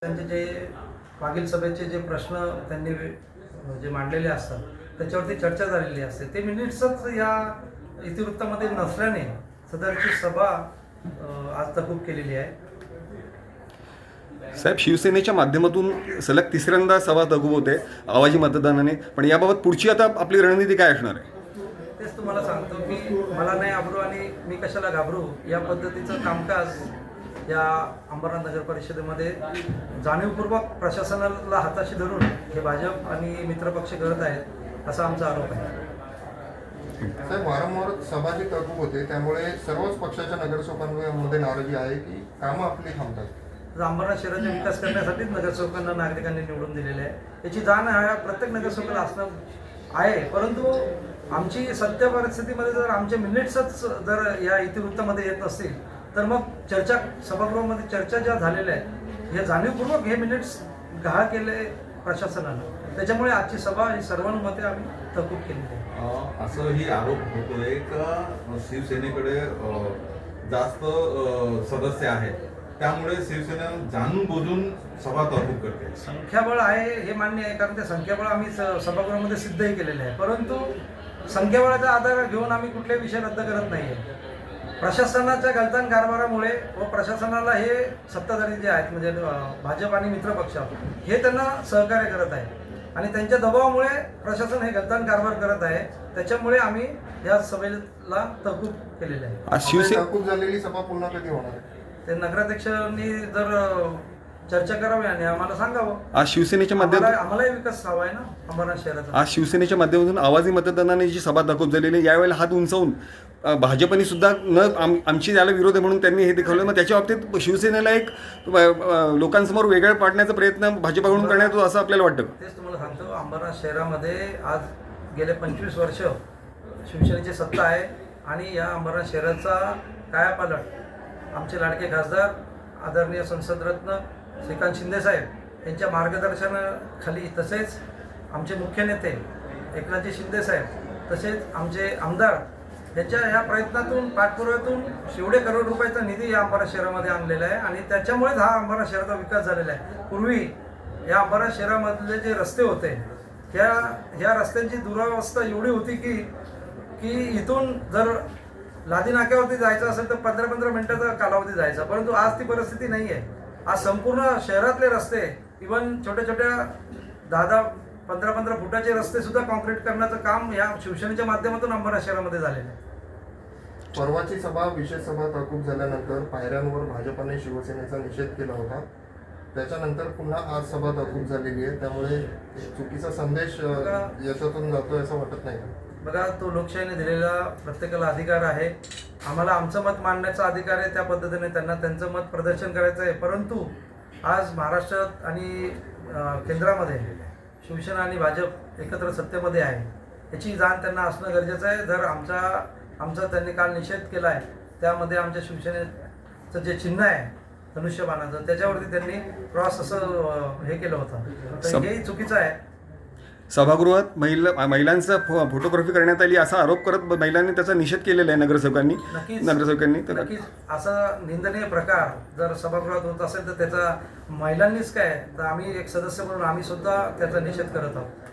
त्यांचे जे मागील सभेचे जे प्रश्न त्यांनी जे मांडलेले असतात त्याच्यावरती चर्चा झालेली असते ते मिनिट्सच या इतिवृत्तामध्ये नसल्याने सदरची सभा आज तहकूब केलेली आहे. साहेब, शिवसेनेच्या माध्यमातून सलग तिसऱ्यांदा सभा तहकूब होते आवाजी मतदानाने, पण याबाबत पुढची आता आपली रणनीती काय असणार आहे? तेच तुम्हाला सांगतो की मला नाही घाबरू आणि मी कशाला घाबरू या पद्धतीचं कामकाज या अंबरनाथ नगर परिषदेमध्ये जाणीवपूर्वक प्रशासनाला हाताशी धरून हे भाजप आणि मित्रपक्ष करत आहेत असा आमचा आरोप आहे. साहेब, वारंवार सभा जी तहकूब होते त्यामुळे सर्वच पक्षाच्या नगरसेवकांमध्ये नाराजी आहे की कामं आपली थांबतात. अंबरनाथ शहराचा विकास करण्यासाठीच नगरसेवकांना नागरिकांनी निवडून दिलेले आहे. याची जाण ह्या प्रत्येक नगरसेवकाला असणं आहे, परंतु आमची सत्य परिस्थितीमध्ये जर आमचे मिनिट्सच जर या इतिवृत्तामध्ये येत नसतील तर मग चर्चा सभागृहामध्ये चर्चा ज्या झालेल्या आहेत हे जाणीवपूर्वक हे मिनिट्स गहाळ केले प्रशासनानं, त्याच्यामुळे आजची सभा ही सर्वानुमते आम्ही तहकूब केलेली आहे. असंही आरोप होतोय का शिवसेनेकडे जास्त सदस्य आहेत त्यामुळे शिवसेना जाणून बुजून सभा तहकूब करते. संख्याबळ आहे हे मान्य आहे, कारण ते संख्याबळ आम्ही सभागृहामध्ये सिद्धही केलेले आहे, परंतु संख्याबळाचा आधार घेऊन आम्ही कुठलेही विषय रद्द करत नाही आहे. प्रशासनाच्या गलतान कारभारामुळे व प्रशासनाला हे सत्ताधारी जे आहेत म्हणजे भाजप आणि मित्रपक्ष हे त्यांना सहकार्य करत आहे आणि त्यांच्या दबावामुळे प्रशासन हे गलतान कारभार करत आहे, त्याच्यामुळे आम्ही या सभेला तहकूब केलेले आहे. तहकूब झालेली सभा पुन्हा कधी होणार आहे ते नगराध्यक्षांनी जर चर्चा करावी आणि आम्हाला सांगावं. आज शिवसेनेच्या माध्यमातून आम्हालाही विकास हवा आहे ना अंबरनाथ शहराचा. आज शिवसेनेच्या माध्यमातून आवाजी मतदानाने जी सभा तहकूब झालेली यावेळेला हात उंचावून भाजपने सुद्धा आमची त्याला विरोध आहे म्हणून त्यांनी हे दाखवलं. मग त्याच्या बाबतीत शिवसेनेला एक लोकांसमोर वेगळं पाडण्याचा प्रयत्न भाजपाकडून करण्यात येतो असं आपल्याला वाटतं. तेच तुम्हाला सांगतो, अंबरनाथ शहरामध्ये आज गेले 25 वर्ष शिवसेनेची सत्ता आहे आणि या अंबरनाथ शहराचा कायापालट आमचे लाडके खासदार आदरणीय संसदरत्न श्रीकांत शिंदे साहेब यांच्या मार्गदर्शनाखाली, तसेच आमचे मुख्य नेते एकनाथजी शिंदे साहेब, तसेच आमचे आमदार यांच्या ह्या प्रयत्नातून पाठपुराव्यातून एवढे करोड रुपयाचा निधी या अंबरनाथ शहरामध्ये आणलेला आहे आणि त्याच्यामुळेच हा अंबरनाथ शहराचा विकास झालेला आहे. पूर्वी या अंबरनाथ शहरामधले जे रस्ते होते ह्या रस्त्यांची दुरावस्था एवढी होती की इथून जर लादी नाक्यावरती जायचं असेल तर 15-15 मिनिटाचा कालावधी जायचा, परंतु आज ती परिस्थिती नाही आहे. आज संपूर्ण शहरातले रस्ते, इव्हन छोट्या छोट्या 10-15 फुटाचे रस्ते सुद्धा कॉन्क्रीट करण्याचं काम या शिवसेनेच्या माध्यमातून अंबरनाथ शहरामध्ये झालेलं आहे. परवाची सभा विशेष सभा तहकूब झाल्यानंतर पायऱ्यांवर भाजपाने शिवसेनेचा निषेध केला होता, त्याच्यानंतर पुन्हा आज सभा तहकूब झालेली आहे, त्यामुळे चुकीचा संदेश याच्यातून जातोय असं वाटत नाही का? बघा, तो लोकशाहीने दिलेला प्रत्येकाला अधिकार आहे. आम्हाला आमचं मत मांडण्याचा अधिकार आहे, त्या पद्धतीने त्यांना त्यांचं मत प्रदर्शन करायचं आहे. परंतु आज महाराष्ट्रात आणि केंद्रामध्ये शिवसेना आणि भाजप एकत्र सत्तेमध्ये आहे, याची जाण त्यांना असणं गरजेचं आहे. जर आमचा त्यांनी काल निषेध केला आहे त्यामध्ये आमच्या शिवसेनेचं जे चिन्ह आहे धनुष्यबाणाचं त्याच्यावरती त्यांनी क्रॉस असं हे केलं होतं, तर हेही चुकीचं आहे. सभागृहात महिलांचा फोटोग्राफी करण्यात आली असा आरोप करत महिलांनी त्याचा निषेध केलेला आहे नगरसेवकांनी. नक्कीच असा निंदनीय प्रकार जर सभागृहात होत असेल तर त्याचा महिलांनीच काय तर आम्ही एक सदस्य म्हणून आम्ही सुद्धा त्याचा निषेध करत आहोत.